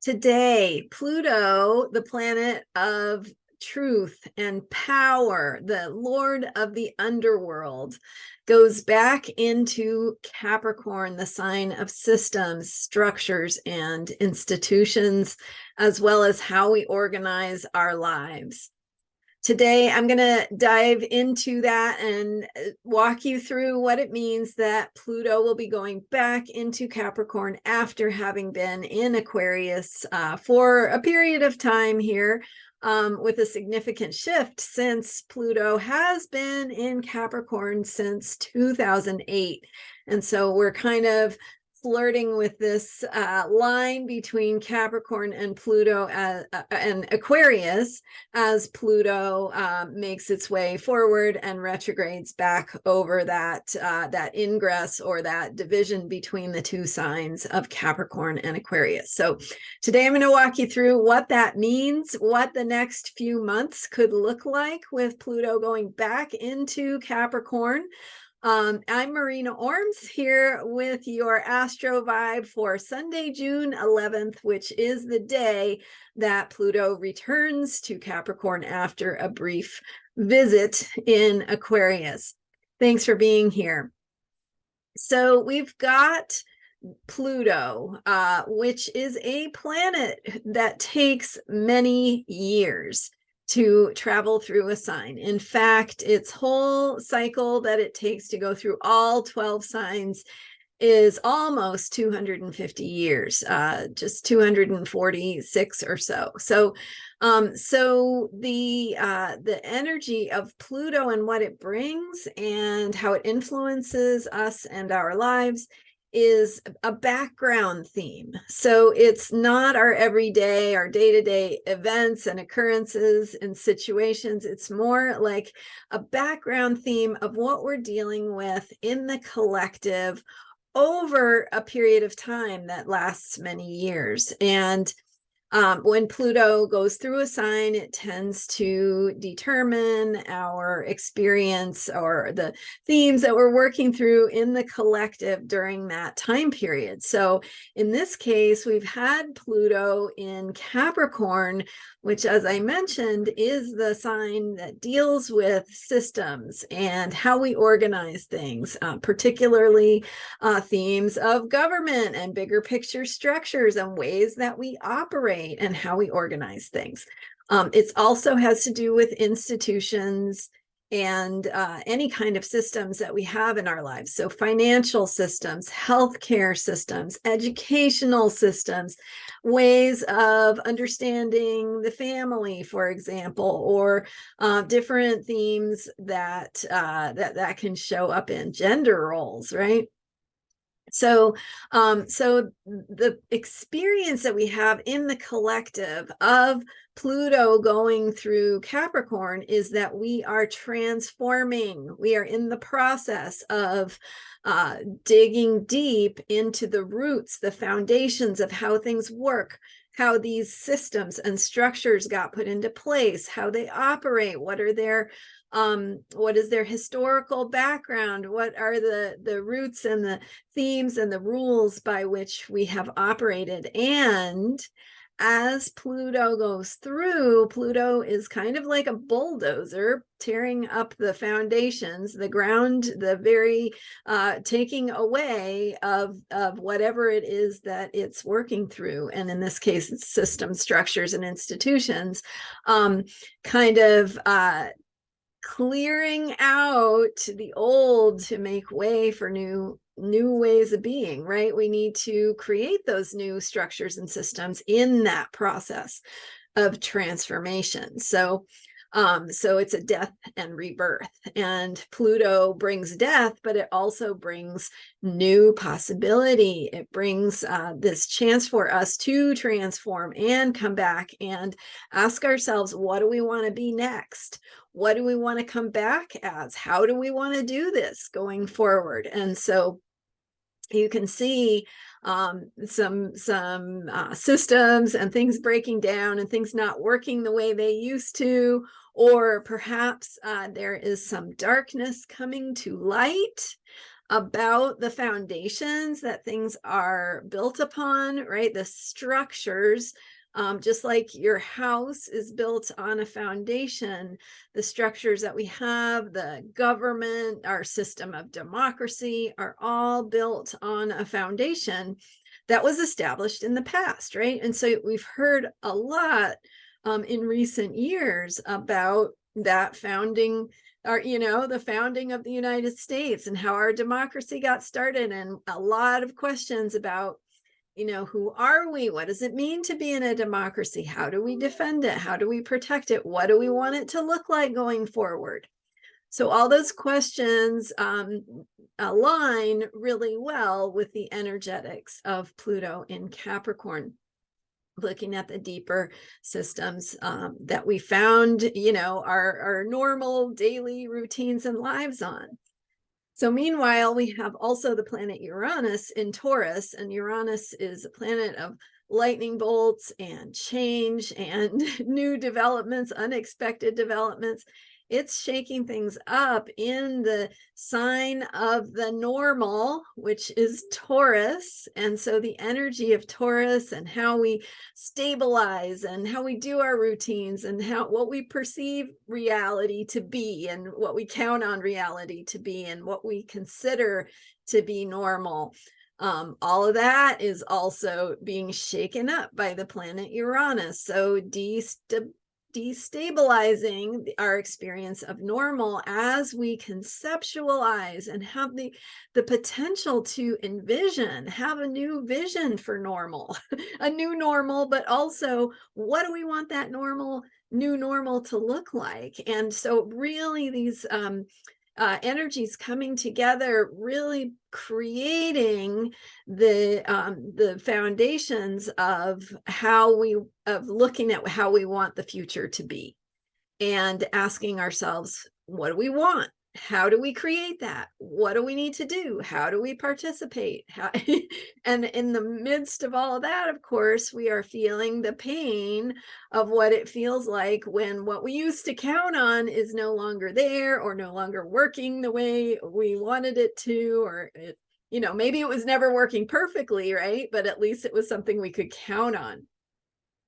Today, Pluto, the planet of truth and power, the Lord of the underworld, goes back into Capricorn, the sign of systems, structures, and institutions, as well as how we organize our lives. Today, I'm going to dive into that and walk you through what it means that Pluto will be going back into Capricorn after having been in Aquarius for a period of time here, with a significant shift since Pluto has been in Capricorn since 2008. And so we're kind of flirting with this line between Capricorn and Pluto and Aquarius as Pluto makes its way forward and retrogrades back over that ingress or that division between the two signs of Capricorn and Aquarius. So today I'm going to walk you through what that means, what the next few months could look like with Pluto going back into Capricorn. I'm Marina Ormes here with your Astro Vibe for Sunday, June 11th, which is the day that Pluto returns to Capricorn after a brief visit in Aquarius. Thanks for being here. So we've got Pluto, which is a planet that takes many years to travel through a sign. In fact, its whole cycle that it takes to go through all 12 signs is almost 250 years, just 246 or so. So the energy of Pluto and what it brings and how it influences us and our lives is a background theme. So it's not our everyday, our day-to-day events and occurrences and situations. It's more like a background theme of what we're dealing with in the collective over a period of time that lasts many years. And when Pluto goes through a sign, it tends to determine our experience or the themes that we're working through in the collective during that time period. So in this case, we've had Pluto in Capricorn, which, as I mentioned, is the sign that deals with systems and how we organize things, particularly themes of government and bigger picture structures and ways that we operate and how we organize things. It also has to do with institutions and any kind of systems that we have in our lives. So financial systems, healthcare systems, educational systems, ways of understanding the family, for example, or different themes that can show up in gender roles, right? So the experience that we have in the collective of Pluto going through Capricorn is that we are transforming. We are in the process of digging deep into the roots, the foundations of how things work, how these systems and structures got put into place, how they operate, what is their historical background, what are the roots and the themes and the rules by which we have operated. And as Pluto goes through, Pluto is kind of like a bulldozer tearing up the foundations, the ground, the very taking away of whatever it is that it's working through. And in this case, it's system structures and institutions, kind of clearing out the old to make way for new ways of being, right? We need to create those new structures and systems in that process of transformation. So it's a death and rebirth, and Pluto brings death, but it also brings new possibility. It brings this chance for us to transform and come back and ask ourselves, what do we want to be next? What do we want to come back as? How do we want to do this going forward? And so you can see some systems and things breaking down and things not working the way they used to, or perhaps there is some darkness coming to light about the foundations that things are built upon, right? The structures, just like your house is built on a foundation, the structures that we have, the government, our system of democracy are all built on a foundation that was established in the past, right? And so we've heard a lot in recent years about that founding, or the founding of the United States and how our democracy got started, and a lot of questions about, who are we? What does it mean to be in a democracy? How do we defend it? How do we protect it? What do we want it to look like going forward? So all those questions align really well with the energetics of Pluto in Capricorn, looking at the deeper systems that we found, our normal daily routines and lives on. So meanwhile, we have also the planet Uranus in Taurus, and Uranus is a planet of lightning bolts and change and new developments, unexpected developments. It's shaking things up in the sign of the normal, which is Taurus. And so the energy of Taurus and how we stabilize and how we do our routines and what we perceive reality to be and what we count on reality to be and what we consider to be normal. All of that is also being shaken up by the planet Uranus. So destabilizing our experience of normal as we conceptualize and have the potential to envision, have a new vision for normal, a new normal, but also what do we want that new normal to look like? And so really these energies coming together, really creating the foundations of looking at how we want the future to be, and asking ourselves, what do we want? How do we create that? What do we need to do? How do we participate? And in the midst of all of that, of course, we are feeling the pain of what it feels like when what we used to count on is no longer there, or no longer working the way we wanted it to, or maybe it was never working perfectly, right? But at least it was something we could count on.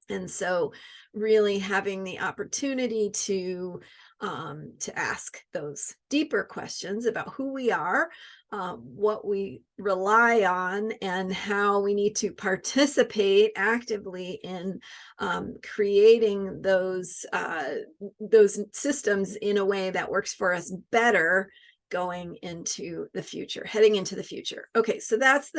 And so really having the opportunity to ask those deeper questions about who we are, what we rely on, and how we need to participate actively in creating those systems in a way that works for us better going into the future, heading into the future. Okay, so that's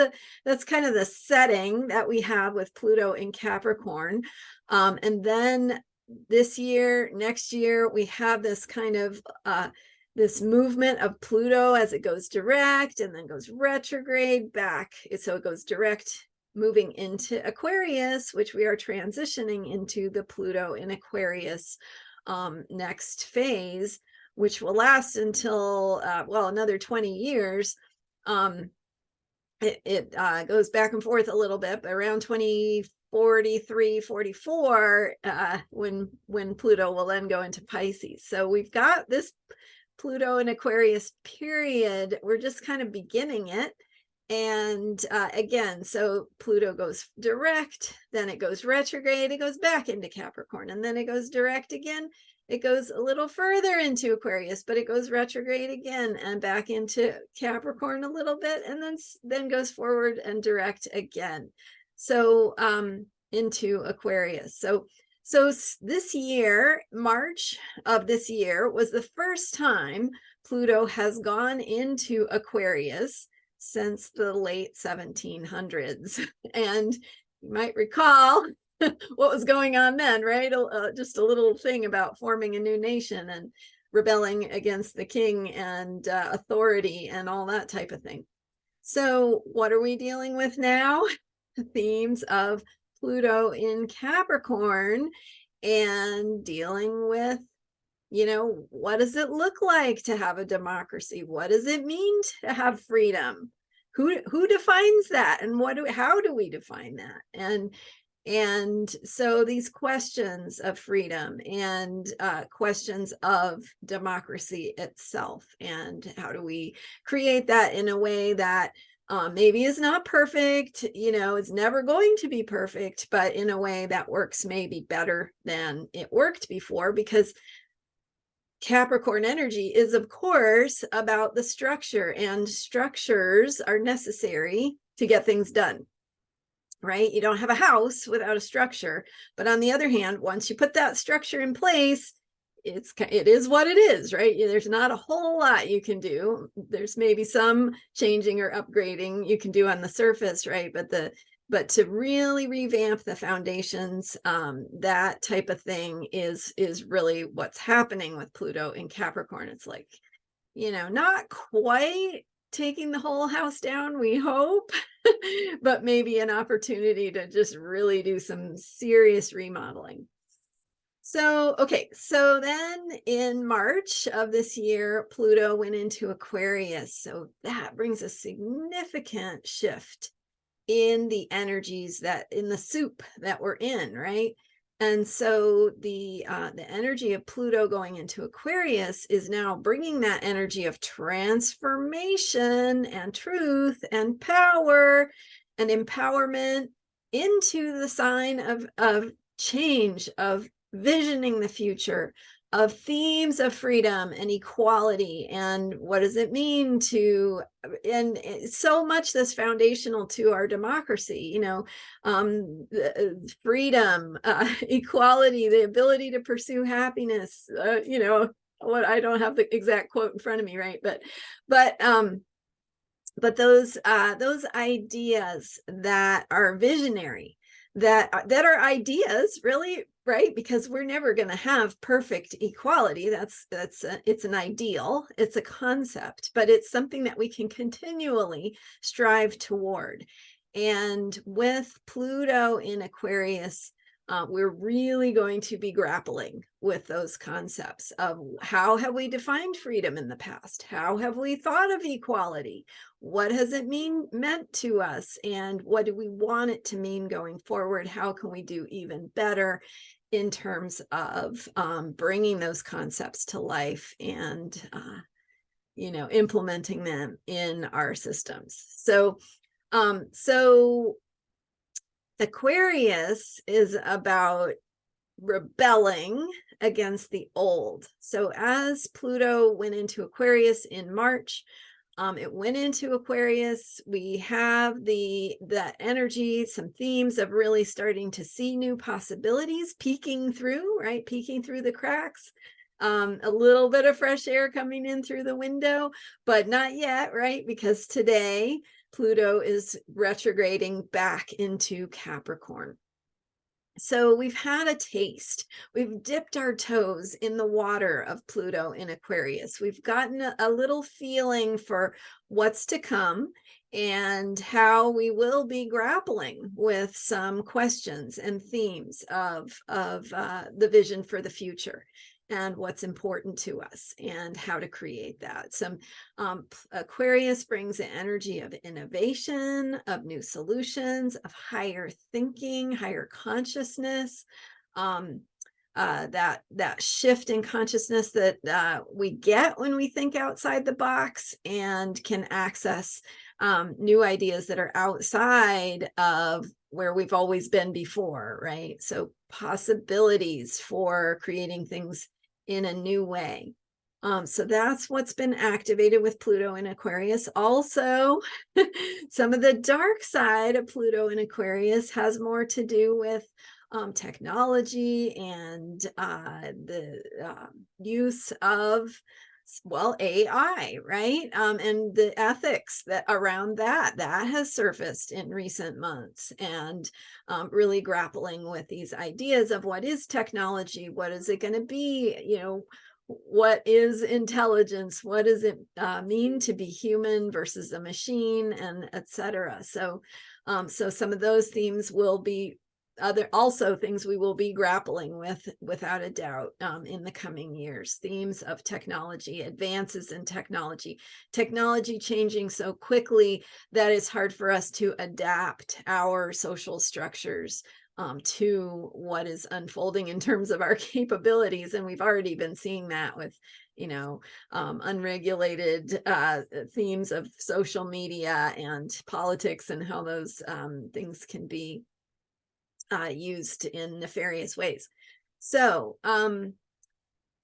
kind of the setting that we have with Pluto in Capricorn. And then this year, next year, we have this kind of this movement of Pluto as it goes direct and then goes retrograde back. So it goes direct, moving into Aquarius, which we are transitioning into the Pluto in Aquarius next phase, which will last until another 20 years. It goes back and forth a little bit, but around 2043, 44, when Pluto will then go into Pisces. So we've got this Pluto in Aquarius period. We're just kind of beginning it. And again, so Pluto goes direct, then it goes retrograde, it goes back into Capricorn, and then it goes direct again. It goes a little further into Aquarius, but it goes retrograde again and back into Capricorn a little bit, and then goes forward and direct again. So into Aquarius. So this year, March of this year, was the first time Pluto has gone into Aquarius since the late 1700s. And you might recall what was going on then, right? Just a little thing about forming a new nation and rebelling against the king and authority and all that type of thing. So what are we dealing with now? Themes of Pluto in Capricorn, and dealing with, what does it look like to have a democracy? What does it mean to have freedom? Who defines that? And how do we define that? And And so these questions of freedom and questions of democracy itself, and how do we create that in a way that maybe is not perfect, it's never going to be perfect, but in a way that works maybe better than it worked before, because Capricorn energy is, of course, about the structure, and structures are necessary to get things done. Right? You don't have a house without a structure. But on the other hand, once you put that structure in place, it is what it is, right? There's not a whole lot you can do. There's maybe some changing or upgrading you can do on the surface, right? But to really revamp the foundations, that type of thing is really what's happening with Pluto in Capricorn. It's like, not quite taking the whole house down, we hope, but maybe an opportunity to just really do some serious remodeling. So, okay, so then in March of this year, Pluto went into Aquarius. So that brings a significant shift in the energies that in the soup that we're in, right? And so the energy of Pluto going into Aquarius is now bringing that energy of transformation and truth and power and empowerment into the sign of change, of visioning the future, of themes of freedom and equality, and what does it mean to, and so much that's foundational to our democracy, freedom, equality, the ability to pursue happiness, what, I don't have the exact quote in front of me, right? But those ideas that are visionary, that are ideas, really, right? Because we're never going to have perfect equality. It's an ideal, it's a concept, but it's something that we can continually strive toward. And with Pluto in Aquarius, we're really going to be grappling with those concepts of how have we defined freedom in the past? How have we thought of equality? What has it meant to us? And what do we want it to mean going forward? How can we do even better in terms of bringing those concepts to life and, implementing them in our systems? So Aquarius is about rebelling against the old. So as Pluto went into Aquarius in March, it went into Aquarius. We have that energy, some themes of really starting to see new possibilities peeking through, right? Peeking through the cracks. A little bit of fresh air coming in through the window, but not yet, right? Because today Pluto is retrograding back into Capricorn. So we've had a taste. We've dipped our toes in the water of Pluto in Aquarius. We've gotten a little feeling for what's to come and how we will be grappling with some questions and themes of the vision for the future and what's important to us and how to create that. Some Aquarius brings the energy of innovation, of new solutions, of higher thinking, higher consciousness, that shift in consciousness that we get when we think outside the box and can access new ideas that are outside of where we've always been before, right? So possibilities for creating things in a new way. So that's what's been activated with Pluto in Aquarius. Also, some of the dark side of Pluto in Aquarius has more to do with technology and the use of, well, AI, right? And the ethics that around that has surfaced in recent months, and really grappling with these ideas of what is technology, what is it going to be, what is intelligence, what does it mean to be human versus a machine, and etc. So some of those themes will be also things we will be grappling with, without a doubt, in the coming years. Themes of technology, advances in technology changing so quickly that it's hard for us to adapt our social structures to what is unfolding in terms of our capabilities. And we've already been seeing that with, unregulated themes of social media and politics, and how those things can be used in nefarious ways. So,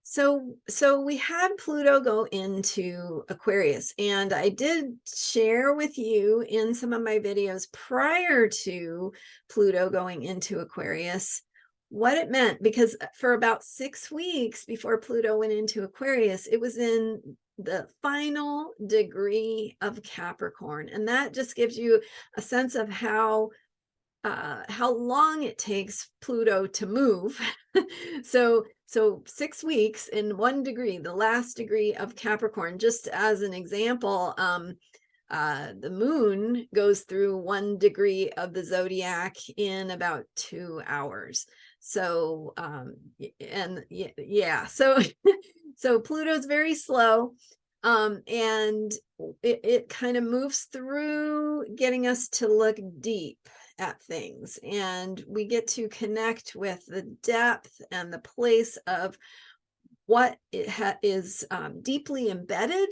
so we had Pluto go into Aquarius, and I did share with you in some of my videos prior to Pluto going into Aquarius what it meant, because for about 6 weeks before Pluto went into Aquarius, it was in the final degree of Capricorn. And that just gives you a sense of how long it takes Pluto to move. so 6 weeks in 1 degree, the last degree of Capricorn. Just as an example, the moon goes through 1 degree of the zodiac in about 2 hours. So so Pluto's very slow, and it kind of moves through, getting us to look deep at things, and we get to connect with the depth and the place of what is deeply embedded,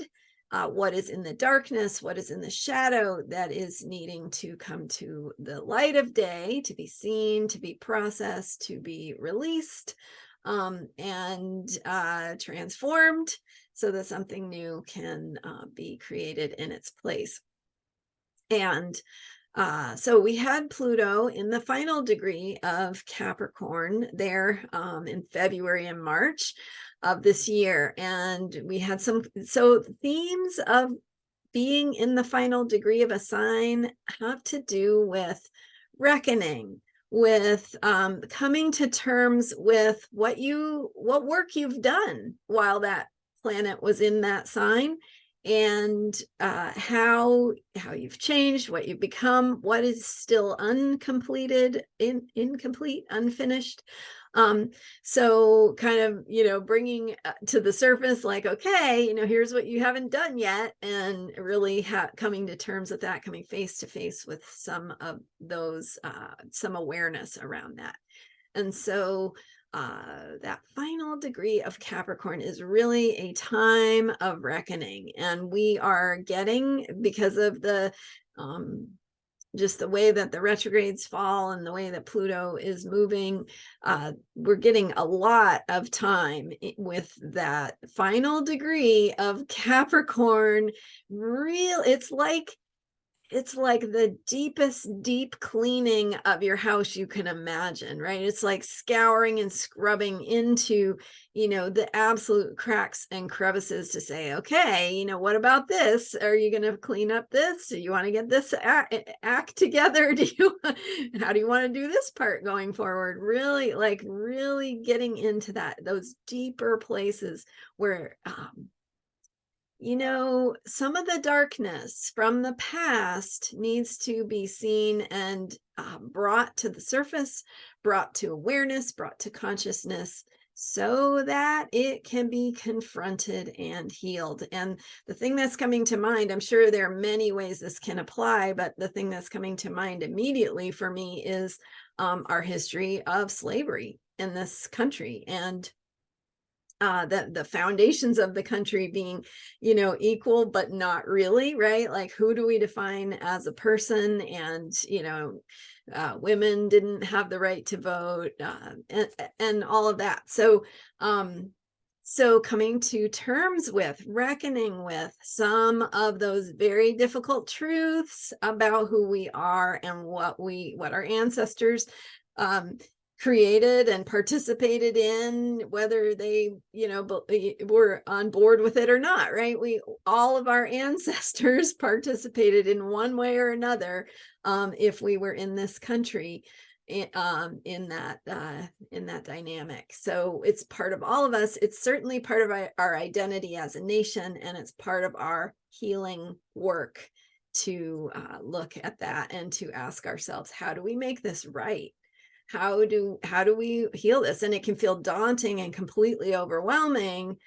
what is in the darkness, what is in the shadow, that is needing to come to the light of day, to be seen, to be processed, to be released, and transformed, so that something new can be created in its place. And so we had Pluto in the final degree of Capricorn there in February and March of this year. And we had so themes of being in the final degree of a sign have to do with reckoning, with coming to terms with what work you've done while that planet was in that sign, and how you've changed, what you've become, what is still uncompleted, incomplete, unfinished. So kind of, bringing to the surface, like, okay, here's what you haven't done yet, and really coming to terms with that, coming face to face with some of those, some awareness around that. And so that final degree of Capricorn is really a time of reckoning, and we are getting, because of the just the way that the retrogrades fall and the way that Pluto is moving, we're getting a lot of time with that final degree of Capricorn. It's like the deepest deep cleaning of your house you can imagine, right? It's like scouring and scrubbing into, the absolute cracks and crevices to say, okay, what about this? Are you going to clean up this? Do you want to get this act together? How do you want to do this part going forward? Really getting into those deeper places where, some of the darkness from the past needs to be seen and brought to the surface, brought to awareness, brought to consciousness, so that it can be confronted and healed. And the thing that's coming to mind, I'm sure there are many ways this can apply, but the thing that's coming to mind immediately for me is our history of slavery in this country, and the foundations of the country being, equal, but not really, right? Like, who do we define as a person? And, women didn't have the right to vote, and all of that. So, so coming to terms with, reckoning with some of those very difficult truths about who we are and what our ancestors created and participated in, whether they, were on board with it or not, right? All of our ancestors participated in one way or another, if we were in this country, in that dynamic. So it's part of all of us. It's certainly part of our identity as a nation, and it's part of our healing work to look at that and to ask ourselves, how do we make this right? How do we heal this? And it can feel daunting and completely overwhelming,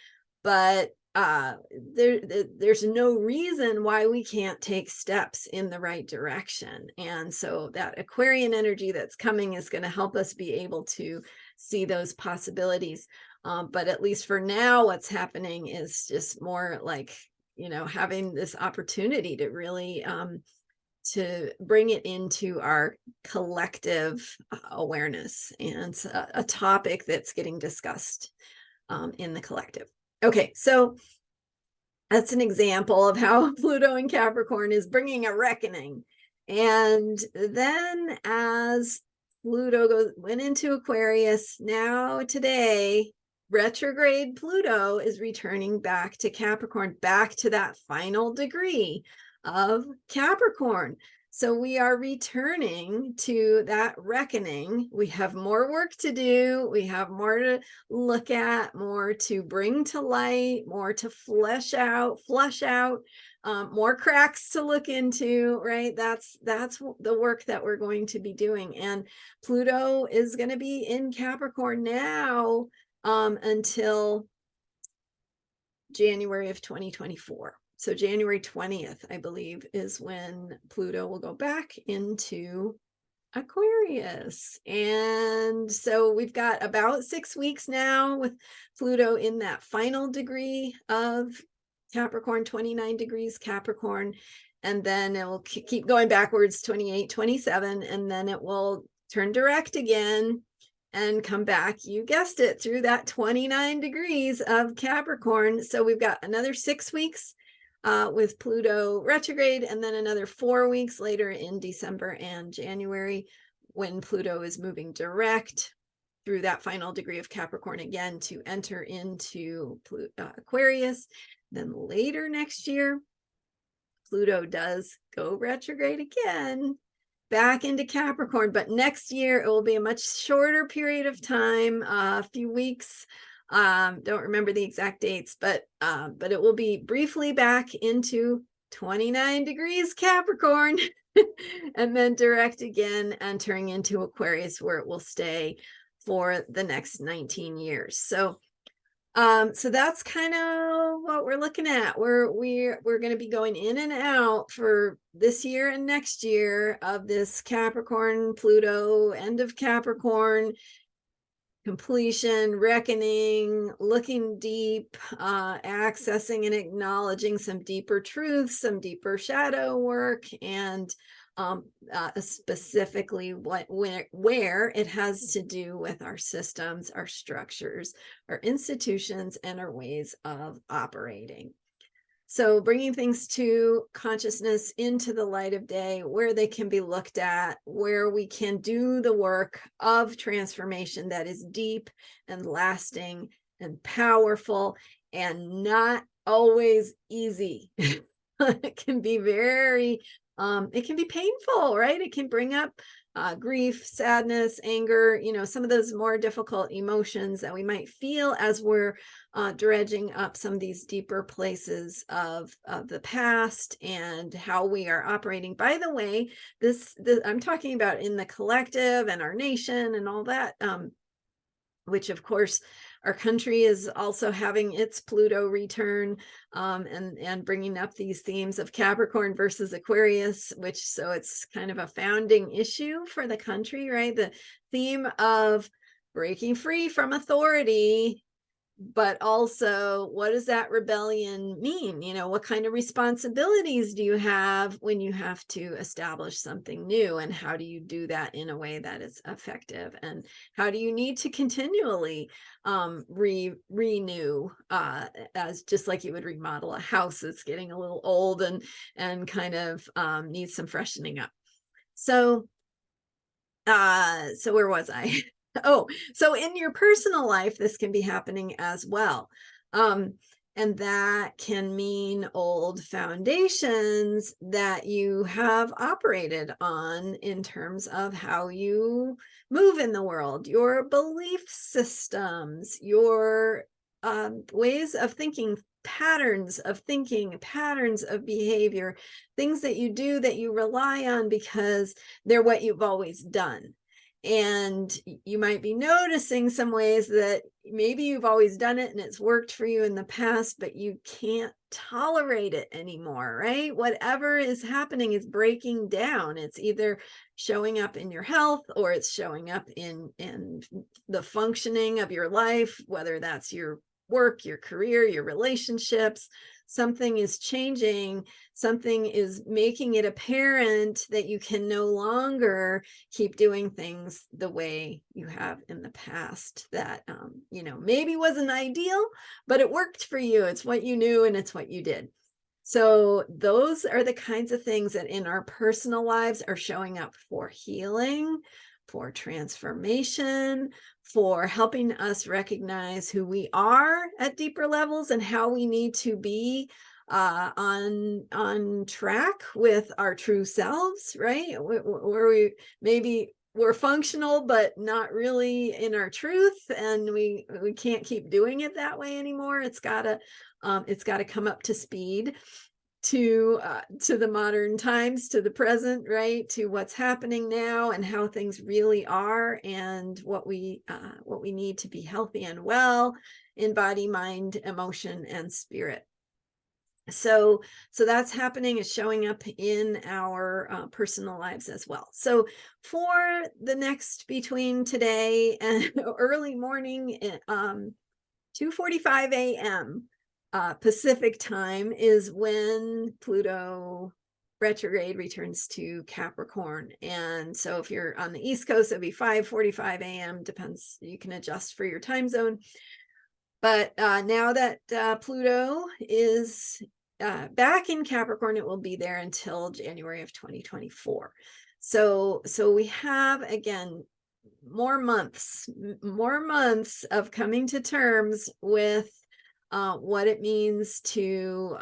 but there's no reason why we can't take steps in the right direction. And so that Aquarian energy that's coming is going to help us be able to see those possibilities. But at least for now, what's happening is just more like, having this opportunity to really to bring it into our collective awareness, and a topic that's getting discussed in the collective. Okay, so that's an example of how Pluto in Capricorn is bringing a reckoning. And then as Pluto went into Aquarius, now today, retrograde Pluto is returning back to Capricorn, back to that final degree of Capricorn. So we are returning to that reckoning. We have more work to do. We have more to look at, more to bring to light, more to flush out, more cracks to look into, right? That's the work that we're going to be doing. And Pluto is going to be in Capricorn now until January of 2024. So January 20th, I believe, is when Pluto will go back into Aquarius. And so we've got about 6 weeks now with Pluto in that final degree of Capricorn, 29 degrees Capricorn. And then it will keep going backwards, 28, 27, and then it will turn direct again and come back, you guessed it, through that 29 degrees of Capricorn. So we've got another 6 weeks with Pluto retrograde, and then another 4 weeks later in December and January when Pluto is moving direct through that final degree of Capricorn again to enter into Aquarius. Then later next year, Pluto does go retrograde again back into Capricorn, but next year it will be a much shorter period of time, a few weeks. Don't remember the exact dates, but it will be briefly back into 29 degrees Capricorn and then direct again, entering into Aquarius, where it will stay for the next 19 years. So that's kind of what we're looking at. We're going to be going in and out for this year and next year of this Capricorn, Pluto, end of Capricorn, completion, reckoning, looking deep, accessing and acknowledging some deeper truths, some deeper shadow work, and specifically where it has to do with our systems, our structures, our institutions, and our ways of operating. So bringing things to consciousness into the light of day, where they can be looked at, where we can do the work of transformation that is deep and lasting and powerful and not always easy. It can be it can be painful, right? It can bring up grief, sadness, anger, some of those more difficult emotions that we might feel as we're dredging up some of these deeper places of the past and how we are operating. By the way, this I'm talking about in the collective and our nation and all that, which of course our country is also having its Pluto return, and bringing up these themes of Capricorn versus Aquarius, so it's kind of a founding issue for the country, right? The theme of breaking free from authority, but also what does that rebellion mean? What kind of responsibilities do you have when you have to establish something new, and how do you do that in a way that is effective, and how do you need to continually renew, as just like you would remodel a house that's getting a little old and kind of needs some freshening up. So where was I? Oh, so in your personal life, this can be happening as well. And that can mean old foundations that you have operated on in terms of how you move in the world, your belief systems, your ways of thinking, patterns of thinking, patterns of behavior, things that you do that you rely on because they're what you've always done. And you might be noticing some ways that maybe you've always done it and it's worked for you in the past, but you can't tolerate it anymore, right? Whatever is happening is breaking down. It's either showing up in your health, or it's showing up in the functioning of your life, whether that's your work, your career, your relationships. Something is changing. Something is making it apparent that you can no longer keep doing things the way you have in the past that, maybe wasn't ideal, but it worked for you. It's what you knew and it's what you did. So those are the kinds of things that in our personal lives are showing up for healing, for transformation, for helping us recognize who we are at deeper levels and how we need to be on track with our true selves, right? Where we're functional, but not really in our truth, and we can't keep doing it that way anymore. It's gotta come up to speed to the modern times, to the present, right? To what's happening now and how things really are, and what we need to be healthy and well in body, mind, emotion, and spirit. So that's happening. It's showing up in our personal lives as well. So for the next, between today and early morning, 2:45 a.m. Pacific time is when Pluto retrograde returns to Capricorn. And so if you're on the East Coast, it'll be 5:45 a.m. Depends, you can adjust for your time zone. But now that Pluto is back in Capricorn, it will be there until January of 2024. So we have, again, more months of coming to terms with what it means to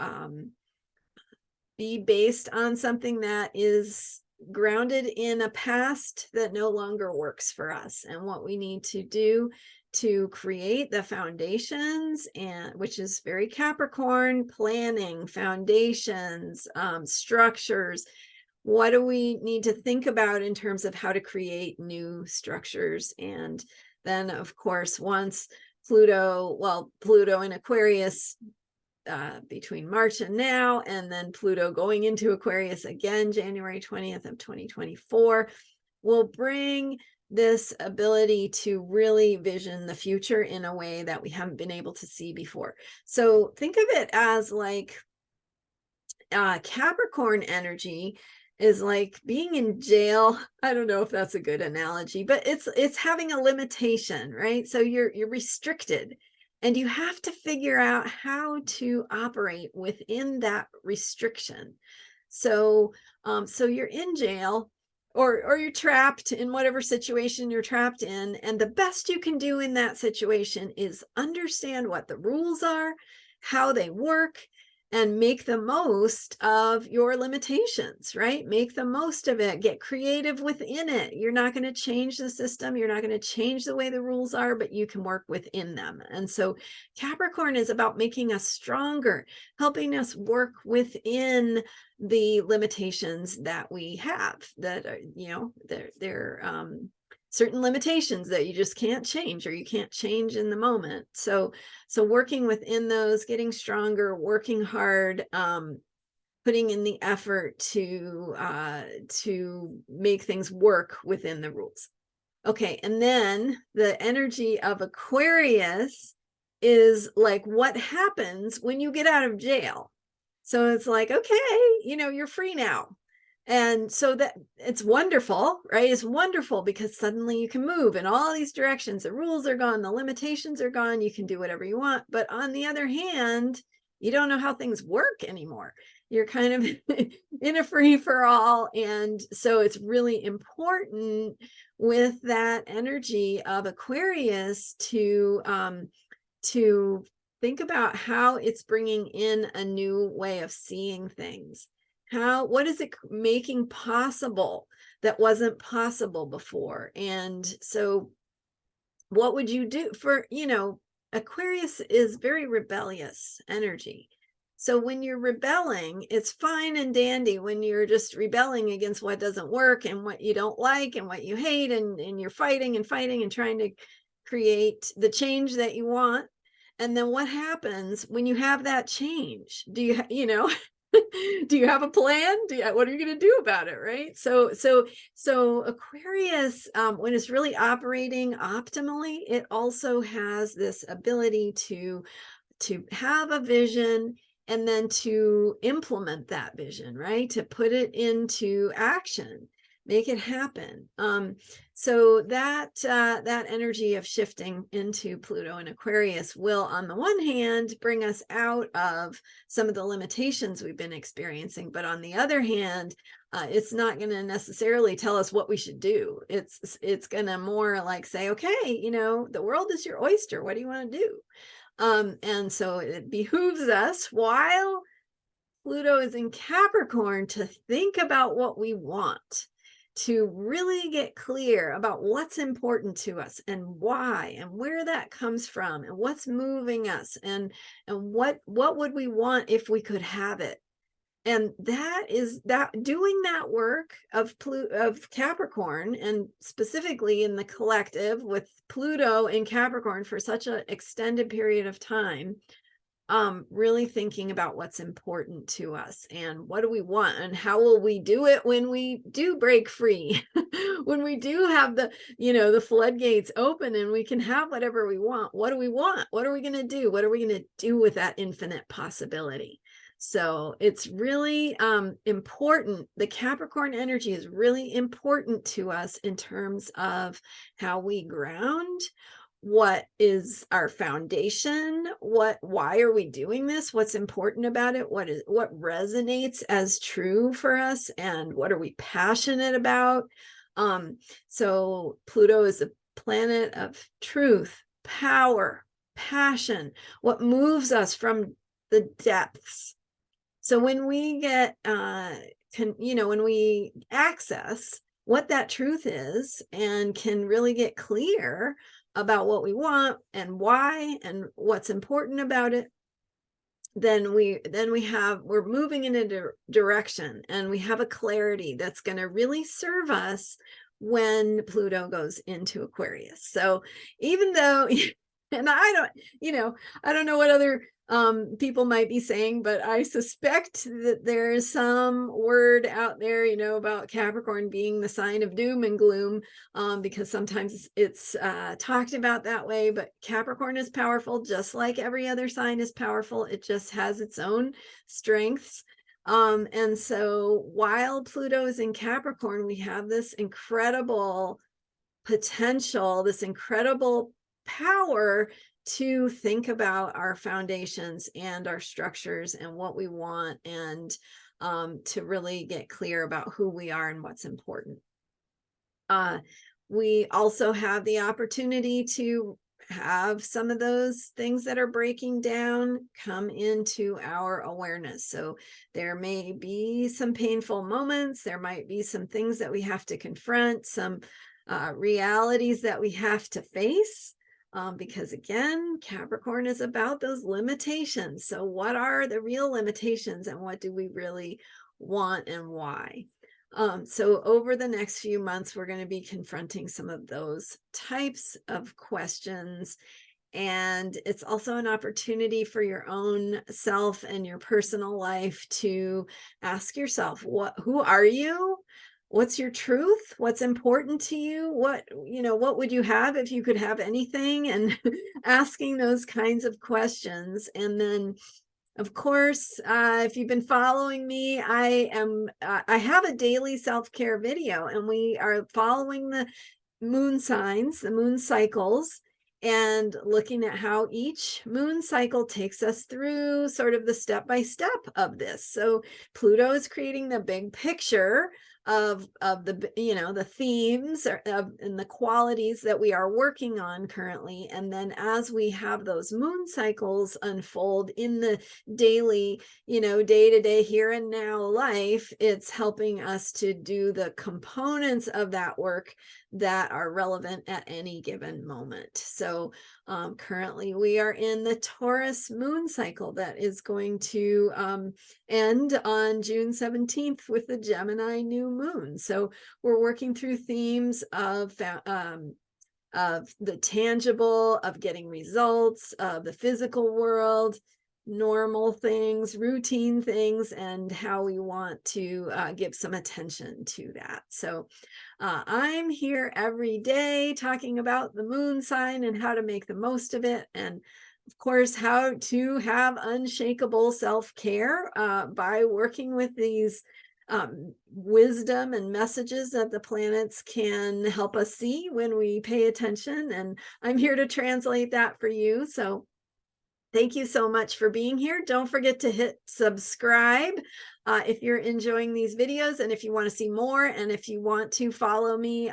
be based on something that is grounded in a past that no longer works for us, and what we need to do to create the foundations, and which is very Capricorn: planning, foundations, structures. What do we need to think about in terms of how to create new structures? And then, of course, once Pluto in Aquarius between March and now, and then Pluto going into Aquarius again January 20th of 2024, will bring this ability to really vision the future in a way that we haven't been able to see before. So think of it as like Capricorn energy is like being in jail. I don't know if that's a good analogy, but it's having a limitation, right? So you're restricted, and you have to figure out how to operate within that restriction. So you're in jail, or you're trapped in whatever situation you're trapped in, and the best you can do in that situation is understand what the rules are, how they work, and make the most of your limitations, right? Make the most of it. Get creative within it. You're not going to change the system. You're not going to change the way the rules are, but you can work within them. And so Capricorn is about making us stronger, helping us work within the limitations that we have, that are, they're certain limitations that you just can't change, or you can't change in the moment. So working within those, getting stronger, working hard, putting in the effort to make things work within the rules. Okay, and then the energy of Aquarius is like what happens when you get out of jail. So it's like, okay, you're free now. And so that it's wonderful, right? It's wonderful because suddenly you can move in all these directions. The rules are gone, the limitations are gone, you can do whatever you want. But on the other hand, you don't know how things work anymore. You're kind of in a free for all. And so it's really important with that energy of Aquarius to think about how it's bringing in a new way of seeing things. What is it making possible that wasn't possible before? And so what would you do for, Aquarius is very rebellious energy. So when you're rebelling, it's fine and dandy when you're just rebelling against what doesn't work and what you don't like and what you hate, and you're fighting and fighting and trying to create the change that you want. And then what happens when you have that change? Do you, do you have a plan? What are you going to do about it? Right. So Aquarius, when it's really operating optimally, it also has this ability to have a vision and then to implement that vision, right? To put it into action, make it happen. So that energy of shifting into Pluto and Aquarius will, on the one hand, bring us out of some of the limitations we've been experiencing, but on the other hand, it's not going to necessarily tell us what we should do. It's going to more like say, okay, the world is your oyster. What do you want to do? And so it behooves us, while Pluto is in Capricorn, to think about what we want, to really get clear about what's important to us and why and where that comes from and what's moving us and what would we want if we could have it. And that is that doing that work of Capricorn, and specifically in the collective with Pluto in Capricorn for such an extended period of time, really thinking about what's important to us and what do we want and how will we do it when we do break free, when we do have the floodgates open and we can have whatever we want. What do we want? What are we going to do? What are we going to do with that infinite possibility? So it's really important. The Capricorn energy is really important to us in terms of how we ground. What is our foundation? Why are we doing this? What's important about it? What resonates as true for us? And what are we passionate about? So Pluto is a planet of truth, power, passion, what moves us from the depths. So when we get, when we access what that truth is and can really get clear about what we want and why and what's important about it, then we're moving in a direction and we have a clarity that's going to really serve us when Pluto goes into Aquarius. So even though, and I don't know what other people might be saying, but I suspect that there is some word out there, about Capricorn being the sign of doom and gloom, because sometimes it's talked about that way. But Capricorn is powerful, just like every other sign is powerful. It just has its own strengths. And so while Pluto is in Capricorn, we have this incredible potential, this incredible power to think about our foundations and our structures and what we want, and to really get clear about who we are and what's important. We also have the opportunity to have some of those things that are breaking down come into our awareness. So there may be some painful moments. There might be some things that we have to confront, some realities that we have to face. Because again, Capricorn is about those limitations. So what are the real limitations and what do we really want and why? So over the next few months, we're going to be confronting some of those types of questions. And it's also an opportunity for your own self and your personal life to ask yourself, who are you? What's your truth? What's important to you? What would you have if you could have anything? And asking those kinds of questions. And then, of course, if you've been following me, I have a daily self-care video, and we are following the moon signs, the moon cycles, and looking at how each moon cycle takes us through sort of the step-by-step of this. So Pluto is creating the big picture of the themes and the qualities that we are working on currently. And then as we have those moon cycles unfold in the daily, day-to-day here and now life, it's helping us to do the components of that work that are relevant at any given moment. So currently we are in the Taurus moon cycle that is going to end on June 17th with the Gemini new moon. So we're working through themes of the tangible, of getting results, of the physical world, normal things, routine things, and how we want to give some attention to that. So I'm here every day talking about the moon sign and how to make the most of it. And of course, how to have unshakable self-care by working with these wisdom and messages that the planets can help us see when we pay attention. And I'm here to translate that for you. So thank you so much for being here. Don't forget to hit subscribe if you're enjoying these videos and if you want to see more, and if you want to follow me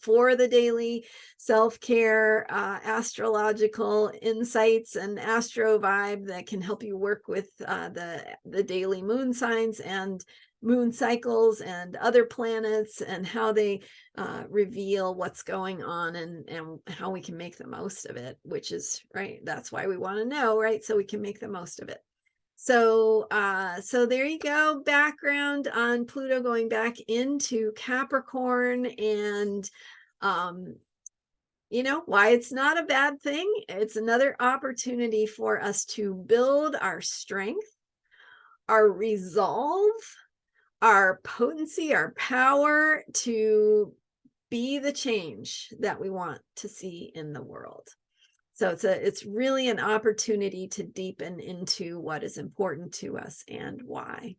for the daily self-care, astrological insights and astro vibe that can help you work with the daily moon signs and moon cycles and other planets and how they reveal what's going on and how we can make the most of it, which is right. That's why we want to know, right? So we can make the most of it. So so there you go, background on Pluto going back into Capricorn, and you know why it's not a bad thing. It's another opportunity for us to build our strength, our resolve, our potency, our power to be the change that we want to see in the world. So it's really an opportunity to deepen into what is important to us and why.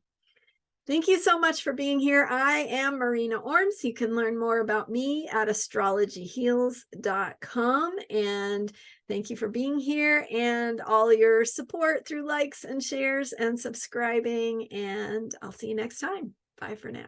Thank you so much for being here. I am Marina Ormes. You can learn more about me at astrologyheals.com. And thank you for being here and all your support through likes and shares and subscribing. And I'll see you next time. Bye for now.